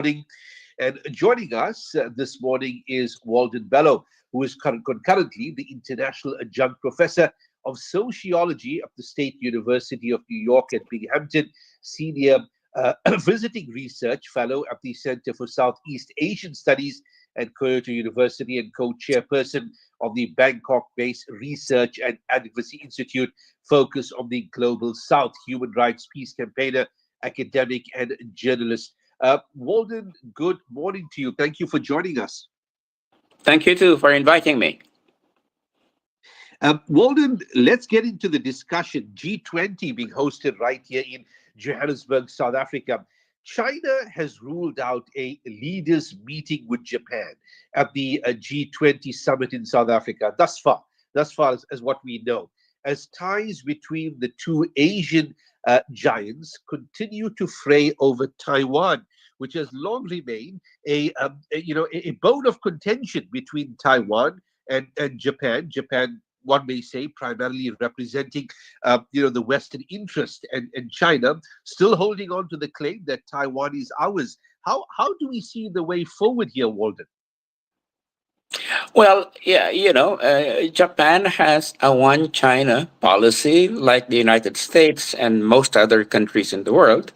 morning. And joining us this morning is Walden Bello, who is concurrently the International Adjunct Professor of Sociology of the State University of New York at Binghamton, Senior Visiting Research Fellow at the Center for Southeast Asian Studies at Kyoto University, and co-chairperson of the Bangkok-based Research and Advocacy Institute, focused on the Global South, human rights peace campaigner, academic, and journalist. Walden, good morning to you. Thank you for joining us. Thank you too for inviting me. Walden, let's get into the discussion. G20 being hosted right here in Johannesburg, South Africa. China has ruled out a leaders' meeting with Japan at the G20 summit in South Africa, thus far as what we know, as ties between the two Asian giants continue to fray over Taiwan, which has long remained a bone of contention between Taiwan and Japan. Japan, one may say, primarily representing the Western interest, and China still holding on to the claim that Taiwan is ours. How do we see the way forward here, Walden? Well, yeah, Japan has a one China policy like the United States and most other countries in the world,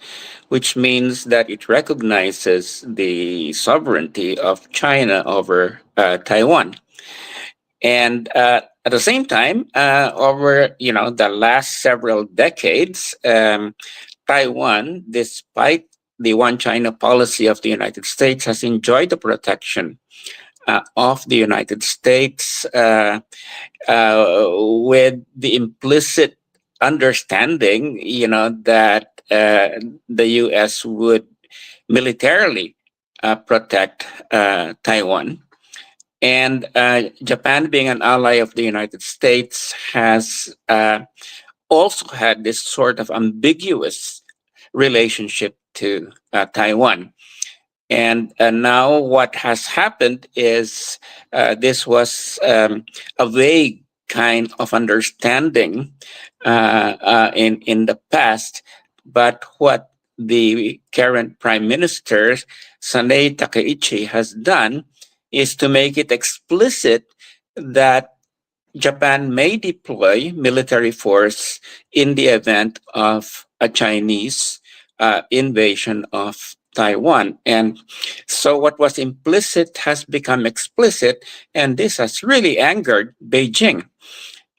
which means that it recognizes the sovereignty of China over Taiwan. And at the same time, over the last several decades, Taiwan, despite the one China policy of the United States, has enjoyed the protection of the United States with the implicit understanding, that the U.S. would militarily protect Taiwan. And Japan, being an ally of the United States, has also had this sort of ambiguous relationship to Taiwan. And now what has happened is this was a vague kind of understanding in the past, but what the current Prime Minister, Sanae Takaichi, has done is to make it explicit that Japan may deploy military force in the event of a Chinese invasion of Taiwan. And so what was implicit has become explicit, and this has really angered Beijing.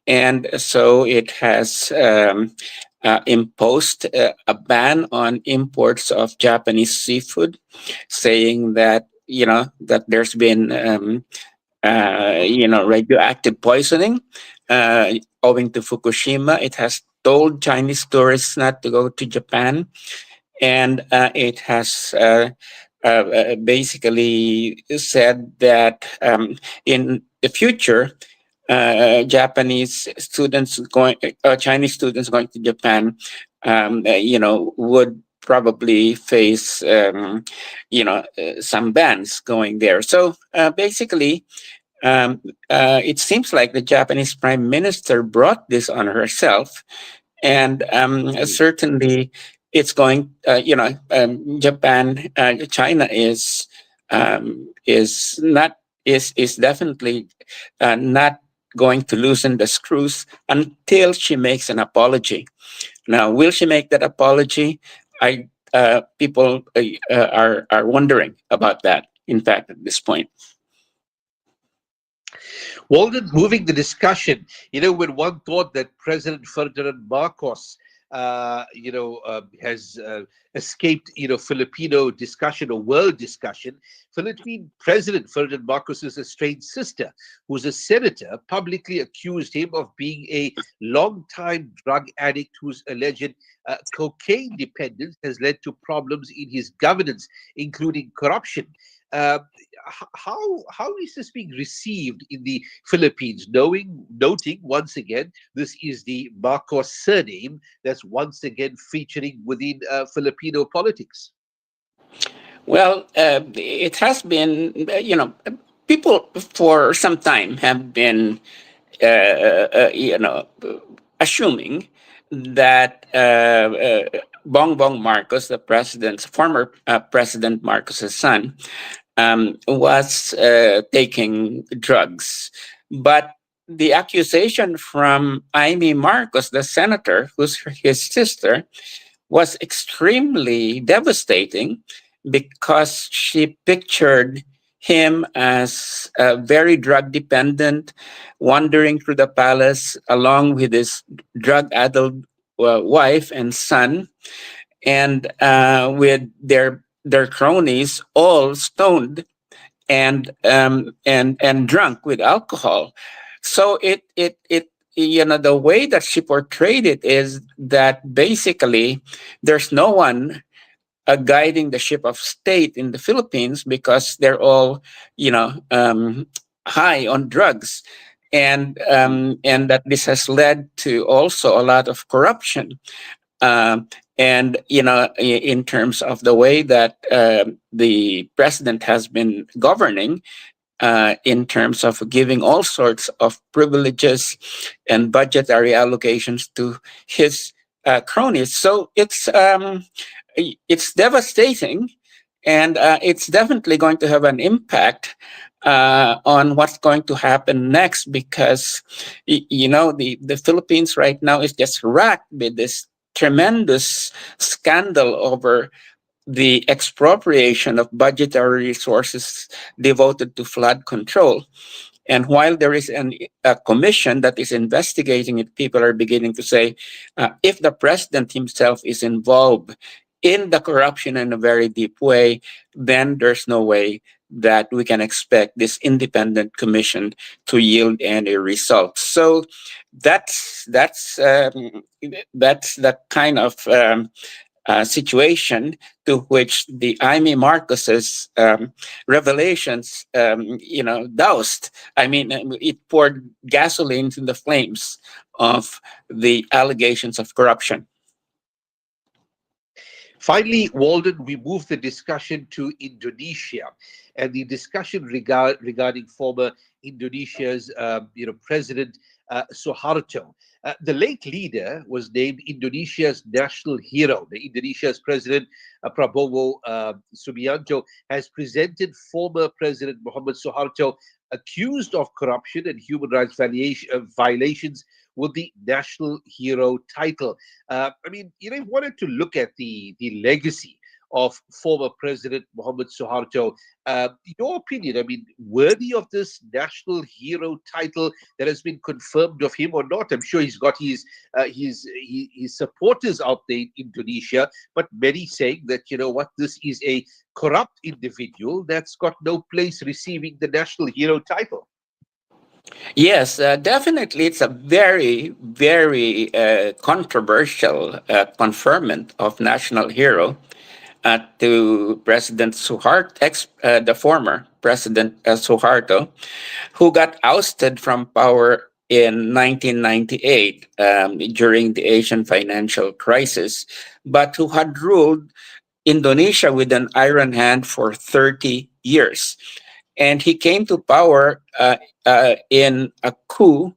And so it has imposed a ban on imports of Japanese seafood, saying that that there's been radioactive poisoning owing to Fukushima. It has told Chinese tourists not to go to Japan, and it has basically said that in the future, Chinese students going to Japan, would probably face, some bans going there. So basically, it seems like the Japanese Prime Minister brought this on herself, and certainly it's going. China is definitely not going to loosen the screws until she makes an apology. Now, will she make that apology? People are wondering about that. In fact, at this point. Walden, moving the discussion, when one thought that President Ferdinand Marcos, has escaped, Filipino discussion or world discussion, Philippine President Ferdinand Marcos's estranged sister, who's a senator, publicly accused him of being a long-time drug addict whose alleged cocaine dependence has led to problems in his governance, including corruption. Uh, how is this being received in the Philippines? Noting once again, this is the Marcos surname that's once again featuring within Filipino politics. Well, it has been, people for some time have been, assuming that Bongbong Marcos, the president's former President Marcos's son, was taking drugs. But the accusation from Amy Marcos, the senator, who's his sister, was extremely devastating because she pictured him as very drug dependent, wandering through the palace along with his drug addled wife and son, and with their cronies all stoned and drunk with alcohol. So it the way that she portrayed it is that basically there's no one guiding the ship of state in the Philippines because they're all high on drugs. And that this has led to also a lot of corruption, and in terms of the way that the president has been governing, in terms of giving all sorts of privileges and budgetary allocations to his cronies. So it's devastating, and it's definitely going to have an impact on what's going to happen next, because the Philippines right now is just racked with this tremendous scandal over the expropriation of budgetary resources devoted to flood control. And while there is a commission that is investigating it, people are beginning to say, if the president himself is involved in the corruption in a very deep way, then there's no way that we can expect this independent commission to yield any results. So that's the kind of situation to which the Amy Marcos's revelations, doused. I mean, it poured gasoline to the flames of the allegations of corruption. Finally, Walden, we move the discussion to Indonesia, and the discussion regarding former Indonesia's, President Suharto. The late leader was named Indonesia's national hero. The Indonesia's president, Prabowo Subianto, has presented former President Muhammad Suharto, accused of corruption and human rights violations, with the national hero title. Wanted to look at the legacy of former President Muhammad Suharto. Your opinion, worthy of this national hero title that has been confirmed of him or not? I'm sure he's got his supporters out there in Indonesia, but many saying that, this is a corrupt individual that's got no place receiving the national hero title. Yes, definitely. It's a very, very controversial conferment of national hero to President the former President Suharto, who got ousted from power in 1998 during the Asian financial crisis, but who had ruled Indonesia with an iron hand for 30 years. And he came to power in a coup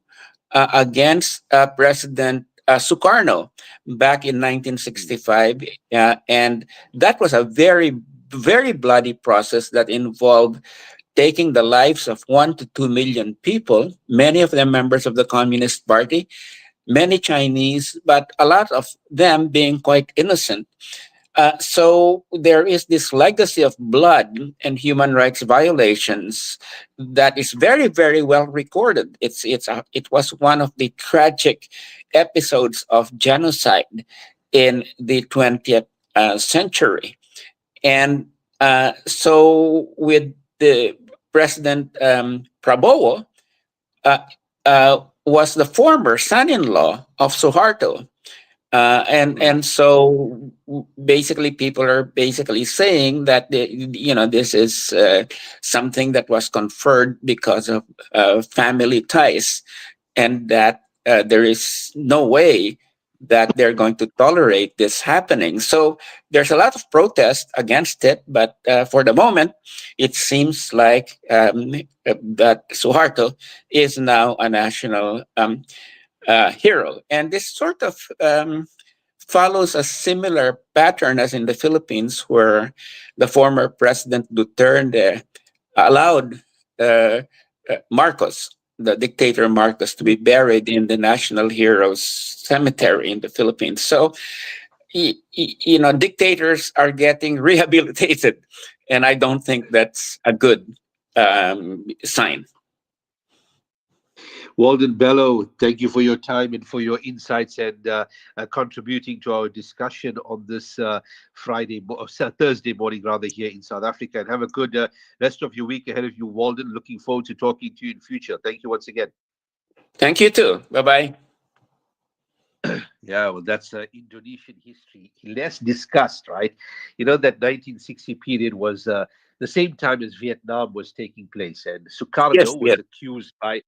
against President Sukarno back in 1965. And that was a very, very bloody process that involved taking the lives of 1 to 2 million people, many of them members of the Communist Party, many Chinese, but a lot of them being quite innocent. So there is this legacy of blood and human rights violations that is very, very well recorded. It was one of the tragic episodes of genocide in the 20th century. And so with the President Prabowo, uh, was the former son-in-law of Suharto, and so basically people are basically saying that this is something that was conferred because of family ties, and that there is no way that they're going to tolerate this happening. So there's a lot of protest against it, but for the moment it seems like that Suharto is now a national hero. And this sort of follows a similar pattern as in the Philippines, where the former President Duterte allowed uh, Marcos, the dictator Marcos, to be buried in the National Heroes Cemetery in the Philippines. So, dictators are getting rehabilitated, and I don't think that's a good sign. Walden, Bello, thank you for your time and for your insights and contributing to our discussion on this Thursday morning, rather, here in South Africa. And have a good rest of your week ahead of you, Walden. Looking forward to talking to you in future. Thank you once again. Thank you too. Bye bye. Yeah, well, that's Indonesian history. Less discussed, right? You know, that 1960 period was the same time as Vietnam was taking place, and Yes, Sukarno was yes. accused by